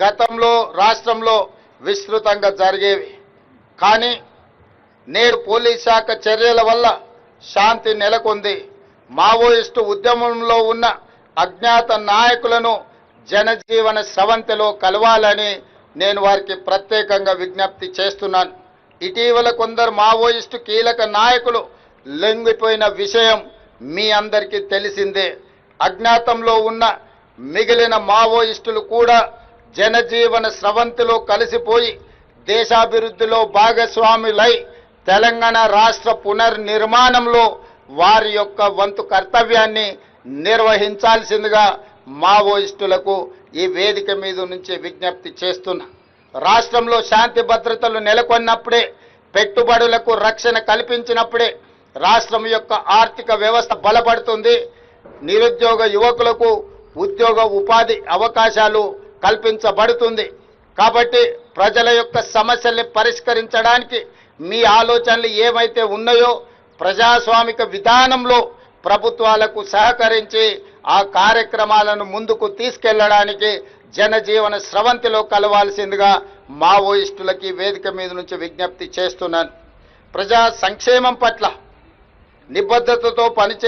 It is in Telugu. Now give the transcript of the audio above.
గతంలో రాష్ట్రంలో విస్తృతంగా జరిగేవి. కానీ నేడు పోలీస్ శాఖ చర్యల వల్ల శాంతి నెలకొంది. మావోయిస్టు ఉద్యమంలో ఉన్న అజ్ఞాత నాయకులను జనజీవన స్రవంతిలో కలవాలని నేను వారికి ప్రత్యేకంగా విజ్ఞప్తి చేస్తున్నాను. ఇటీవల కొందరు మావోయిస్టు కీలక నాయకులు లొంగిపోయిన విషయం మీ అందరికీ తెలిసిందే. అజ్ఞాతంలో ఉన్న మిగిలిన మావోయిస్టులు కూడా జనజీవన స్రవంతిలో కలిసిపోయి దేశాభివృద్ధిలో భాగస్వాములై తెలంగాణ రాష్ట్ర పునర్నిర్మాణంలో వారి యొక్క వంతు కర్తవ్యాన్ని నిర్వహించాల్సిందిగా మావోయిస్టులకు ఈ వేదిక మీద నుంచి విజ్ఞప్తి చేస్తున్నా. రాష్ట్రంలో శాంతి భద్రతలు నెలకొన్నప్పుడే, పెట్టుబడులకు రక్షణ కల్పించినప్పుడే రాష్ట్రం యొక్క ఆర్థిక వ్యవస్థ బలపడుతుంది. నిరుద్యోగ యువకులకు ఉద్యోగ ఉపాధి అవకాశాలు కల్పించబడుతుంది. కాబట్టి ప్రజల యొక్క సమస్యల్ని పరిష్కరించడానికి మీ ఆలోచనలు ఏమైతే ఉన్నాయో ప్రజాస్వామిక విధానంలో ప్రభుత్వాలకు సహకరించి ఆ కార్యక్రమాలను ముందుకు తీసుకెళ్లడానికి జనజీవన స్రవంతిలో కలవాల్సిందిగా మావోయిస్టులకి వేదిక మీద నుంచి విజ్ఞప్తి చేస్తున్నాను. ప్రజా సంక్షేమం పట్ల నిబద్ధతతో పనిచేసి